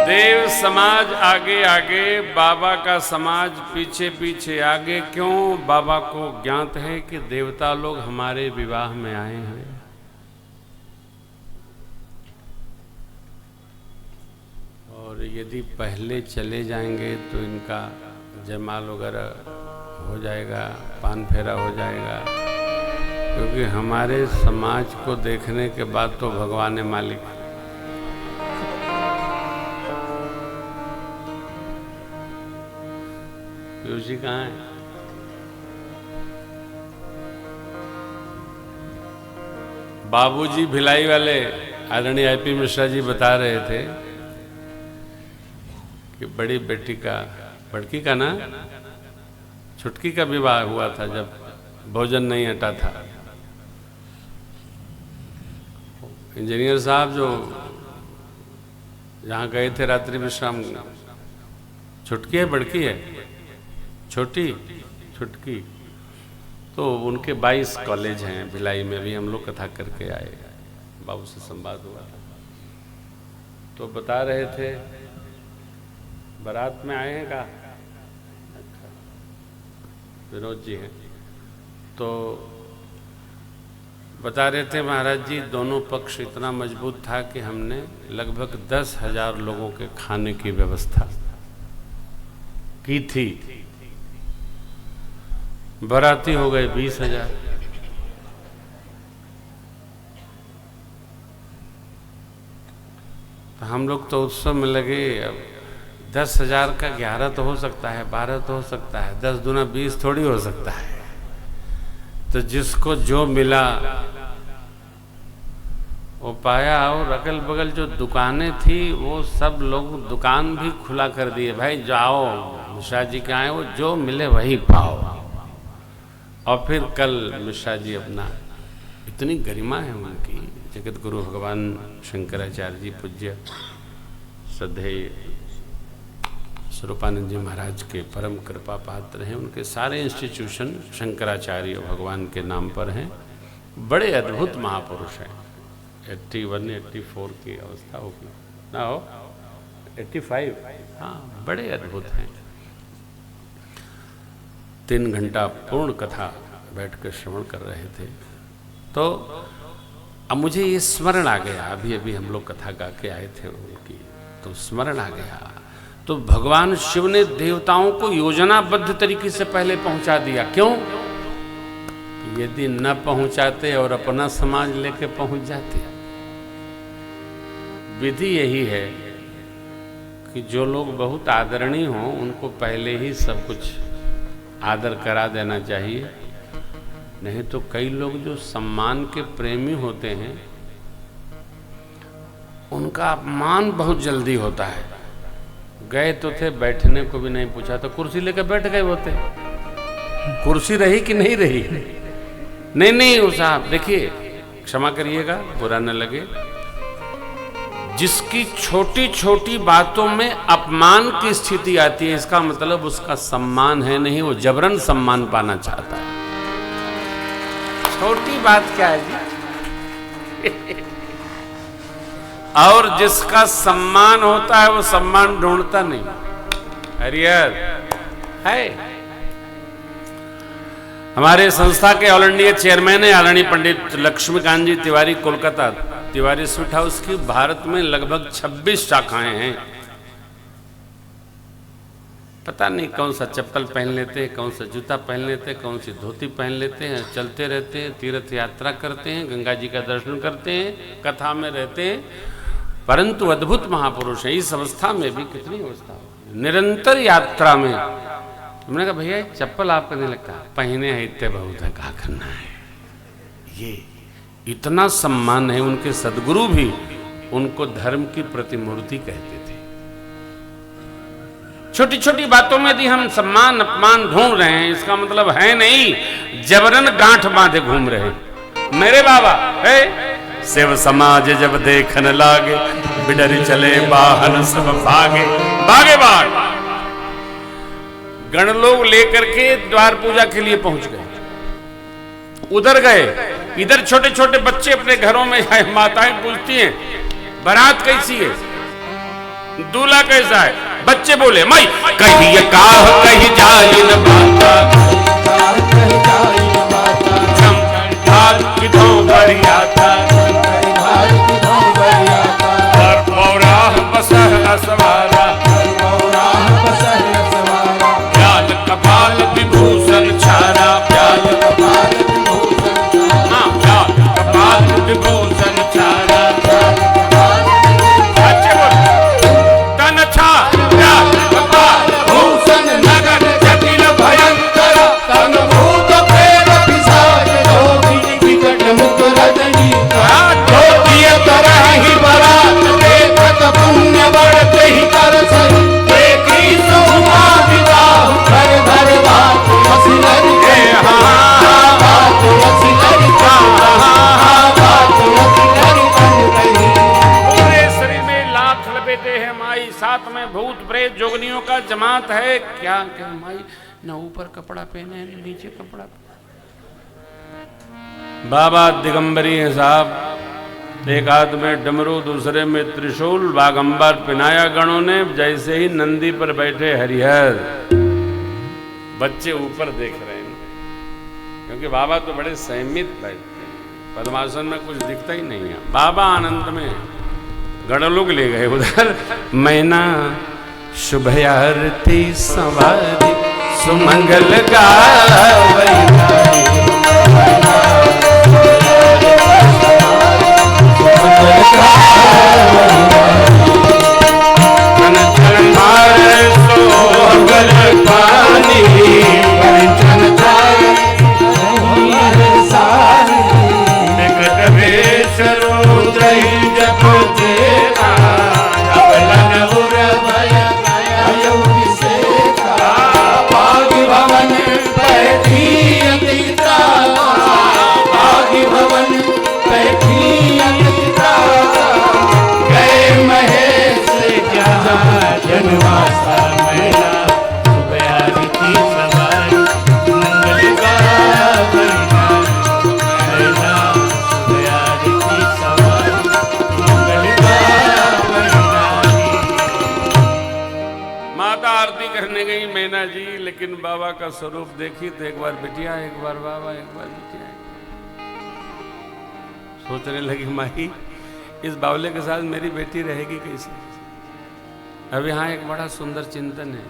देव समाज आगे आगे, बाबा का समाज पीछे पीछे आगे। क्यों? बाबा को ज्ञात है कि देवता लोग हमारे विवाह में आए हैं। और यदि पहले चले जाएंगे तो इनका जयमाल वगैरह हो जाएगा, पान फेरा हो जाएगा, क्योंकि हमारे समाज को देखने के बाद तो भगवान है मालिक। पीयूष जी कहाँ है? बाबूजी भिलाई वाले आदरणीय आईपी मिश्रा जी बता रहे थे कि बड़ी बेटी का, बड़की का ना, छुटकी का विवाह हुआ था जब भोजन नहीं हटा था। इंजीनियर साहब जो जहाँ गए थे रात्रि विश्राम, छुटकी है बड़की है? छोटी, छुटकी। तो उनके 22 कॉलेज हैं भिलाई में, भी हम लोग कथा करके आए, बाबू से संवाद हुआ था। तो बता रहे थे बारात में आए हैं का? अच्छा, विनोद जी हैं। तो बता रहे थे महाराज जी, दोनों पक्ष इतना मजबूत था कि हमने लगभग 10,000 लोगों के खाने की व्यवस्था की थी। बाराती हो गए 20,000। तो हम लोग तो उत्सव में लगे। अब 10,000 का 11 तो हो सकता है, 12 तो हो सकता है, 10 दूना 20 थोड़ी हो सकता है। तो जिसको जो मिला वो पाया। और अगल बगल जो दुकानें थी वो सब लोग दुकान भी खुला कर दिए, भाई जाओ मिश्रा जी के आए, वो जो मिले वही पाओ। और फिर कल मिश्रा जी अपना, इतनी गरिमा है उनकी, जगत गुरु भगवान शंकराचार्य जी पूज्य श्रद्धेय स्वरूपानंद जी महाराज के परम कृपा पात्र हैं। उनके सारे इंस्टीट्यूशन शंकराचार्य भगवान के नाम पर हैं। बड़े अद्भुत महापुरुष हैं। 81, 84 की अवस्था होगी ना, हो 85, हाँ, बड़े अद्भुत हैं। 3 घंटा पूर्ण कथा बैठकर श्रवण कर रहे थे। तो अब मुझे ये स्मरण आ गया, अभी अभी हम लोग कथा गा के आए थे उनकी, तो स्मरण आ गया। तो भगवान शिव ने देवताओं को योजनाबद्ध तरीके से पहले पहुंचा दिया। क्यों? यदि न पहुंचाते और अपना समाज लेके पहुंच जाते। विधि यही है कि जो लोग बहुत आदरणीय हों उनको पहले ही सब कुछ आदर करा देना चाहिए। नहीं तो कई लोग जो सम्मान के प्रेमी होते हैं उनका अपमान बहुत जल्दी होता है। गए तो थे, बैठने को भी नहीं पूछा तो कुर्सी लेकर बैठ गए होते। कुर्सी रही कि नहीं रही? नहीं वो साहब देखिए, क्षमा करिएगा, बुरा न लगे, जिसकी छोटी छोटी बातों में अपमान की स्थिति आती है, इसका मतलब उसका सम्मान है नहीं, वो जबरन सम्मान पाना चाहता है। छोटी बात क्या है जी? और जिसका सम्मान होता है वो सम्मान ढूंढता नहीं। हरियर है। हमारे संस्था के ऑल इंडिया चेयरमैन है आदरणीय पंडित लक्ष्मीकांत जी तिवारी, कोलकाता, तिवारी स्वीट हाउस की। भारत में लगभग 26 शाखाएं हैं। पता नहीं कौन सा चप्पल पहन लेते हैं, कौन सा जूता पहन लेते हैं, कौन सी धोती पहन लेते हैं, चलते रहते हैं, तीर्थ यात्रा करते हैं, गंगा जी का दर्शन करते हैं, कथा में रहते हैं, परंतु अद्भुत महापुरुष है। इस अवस्था में भी कितनी अवस्था हो, निरंतर यात्रा में। हमने कहा भैया चप्पल आपका नहीं लगता, पहने है इतने बहुत है, कहा करना है। ये इतना सम्मान है। उनके सदगुरु भी उनको धर्म की प्रतिमूर्ति कहते थे। छोटी छोटी बातों में यदि हम सम्मान अपमान ढूंढ रहे हैं, इसका मतलब है नहीं जबरन गांठ बांधे घूम रहे। मेरे बाबा है, शिव समाज जब देखन लागे, बिडर चले बाहन सब भागे, भागे भाग। गण लोग लेकर के द्वार पूजा के लिए पहुंच गए, उधर गए। इधर छोटे छोटे बच्चे अपने घरों में माताएं पूछती हैं बारात कैसी है। दूल्हा कैसा है? बच्चे बोले मई कहीं ये काह कहीं जाए न बाता, किधों बढ़ियाता, हर पौराह बसह असवारा, प्याल कपाल विभूषण छारा, प्याल कपाल विभूषण छारा, तन छा प्याल कपाल भूषण नगर जटिल भयंकर, तन भूत प्रेत पिशाच रोगी विकट मुख रजनी, तरह ही बरात देखत पुण्य बढ़ते ही कर सही, देखी सुमा विवाह घर घर बात वसिलरी के, बात वसिलरी का, बात वसिलरी बन गई। पूरे शरीर में लाख लपेटे हैं माई, साथ में भूत प्रेत जोगनियों का जमात है। क्या क्या माई, न ऊपर कपड़ा पहने न नीचे कपड़ा। बाबा दिगंबरी है साहब, एक हाथ में डमरू दूसरे में त्रिशूल, बागंबर पिनाया गणों ने, जैसे ही नंदी पर बैठे हरिहर। बच्चे ऊपर देख रहे हैं क्योंकि बाबा तो बड़े संयमित बैठते हैं, पद्मासन में कुछ दिखता ही नहीं है। बाबा आनंद में, गण लोग ले गए उधर। मैना शुभ आरती सवारी सुमंगल गावै, लेकिन बाबा का स्वरूप देखी तो एक बार बिटिया, एक बार बाबा, एक बार बिटिया। सोचने लगी माही इस बावले के साथ मेरी बेटी रहेगी कैसे। अब यहाँ एक बड़ा सुंदर चिंतन है।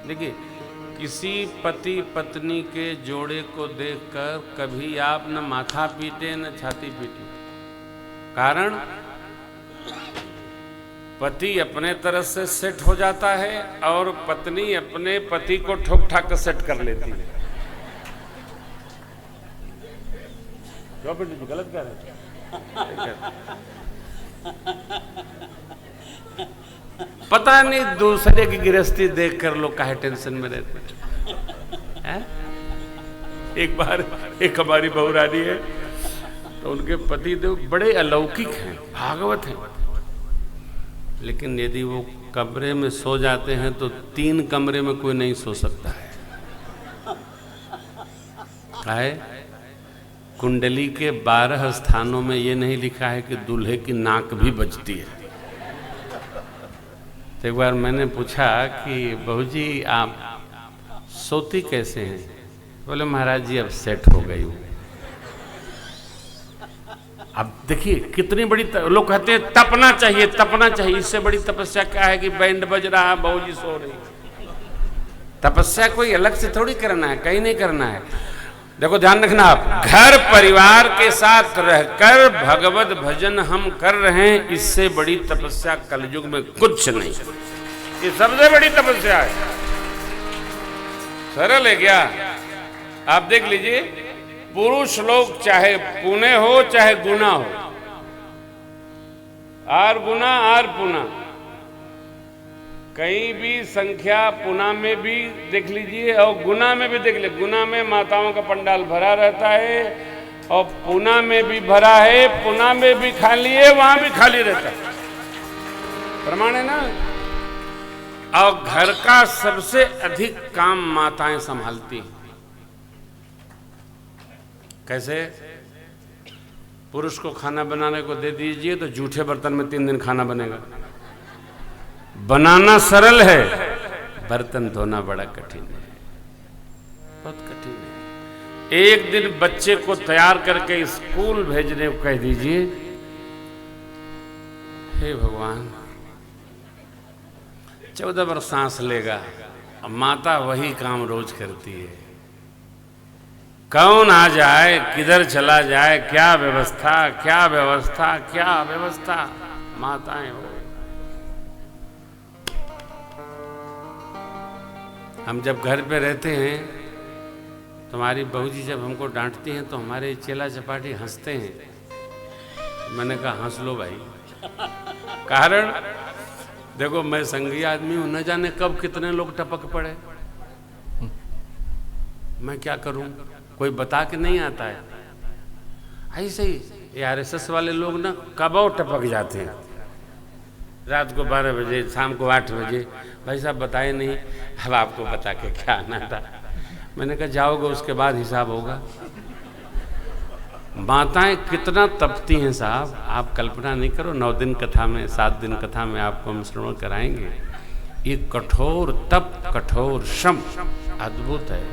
देखिए, किसी पति पत्नी के जोड़े को देखकर कभी आप न माथा पीटे न छाती पीटे। कारण पति अपने तरफ से सेट हो जाता है और पत्नी अपने पति को ठोक ठाक सेट कर लेती है। गलत कर रहे पता नहीं दूसरे की गृहस्थी देखकर लोग काहे टेंशन में रहते हैं। एक बार एक हमारी बहुरानी है तो उनके पति देव बड़े अलौकिक हैं, भागवत हैं, लेकिन यदि वो कमरे में सो जाते हैं तो 3 कमरे में कोई नहीं सो सकता है। काहे? कुंडली के 12 स्थानों में ये नहीं लिखा है कि दूल्हे की नाक भी बजती है। तो एक बार मैंने पूछा कि बहू जी आप सोती कैसे हैं? बोले महाराज जी अब सेट हो गई हूँ। अब देखिए कितनी बड़ी लोग कहते हैं तपना चाहिए, तपना चाहिए। इससे बड़ी तपस्या क्या है कि बैंड बज रहा है, बहू जी सो रही। तपस्या कोई अलग से थोड़ी करना है, कहीं नहीं करना है। देखो ध्यान रखना, आप घर परिवार के साथ रहकर भगवत भजन हम कर रहे हैं, इससे बड़ी तपस्या कलयुग में कुछ नहीं। ये सबसे बड़ी तपस्या है। सरल है क्या? आप देख लीजिए, पुरुष लोग चाहे पुणे हो चाहे गुना हो, आर गुना आर पुना, कहीं भी संख्या पुना में भी देख लीजिए और गुना में भी देख लीजिए। गुना में माताओं का पंडाल भरा रहता है और पुना में भी भरा है, पुना में भी खाली है, वहां भी खाली रहता है। प्रमाण है ना। और घर का सबसे अधिक काम माताएं संभालती हैं। कैसे? पुरुष को खाना बनाने को दे दीजिए तो जूठे बर्तन में 3 दिन खाना बनेगा। बनाना सरल है, बर्तन धोना बड़ा कठिन है, बहुत कठिन है। एक दिन बच्चे को तैयार करके स्कूल भेजने को कह दीजिए, हे भगवान 14 वर्ष सांस लेगा, माता वही काम रोज करती है। कौन आ जाए, किधर चला जाए, क्या व्यवस्था, क्या व्यवस्था, क्या व्यवस्था, माताएं हो। हम जब घर पे रहते हैं, तुम्हारी बहू जी जब हमको डांटती हैं तो हमारे चेला चपाटी हंसते हैं। मैंने कहा हंस लो भाई, कारण देखो मैं संगी आदमी हूं, न जाने कब कितने लोग टपक पड़े, मैं क्या करूं, कोई बता के नहीं आता है। ऐसे ही ये RSS वाले लोग ना कब टपक जाते हैं, रात को 12 बजे, शाम को 8 बजे, भाई साहब बताए नहीं, अब आपको बता के क्या आना था। मैंने कहा जाओगे उसके बाद हिसाब होगा। माताएं कितना तपती हैं साहब, आप कल्पना नहीं करो। 9 दिन कथा में, 7 दिन कथा में आपको हम श्रवण कराएंगे। ये कठोर तप, कठोर श्रम अद्भुत है।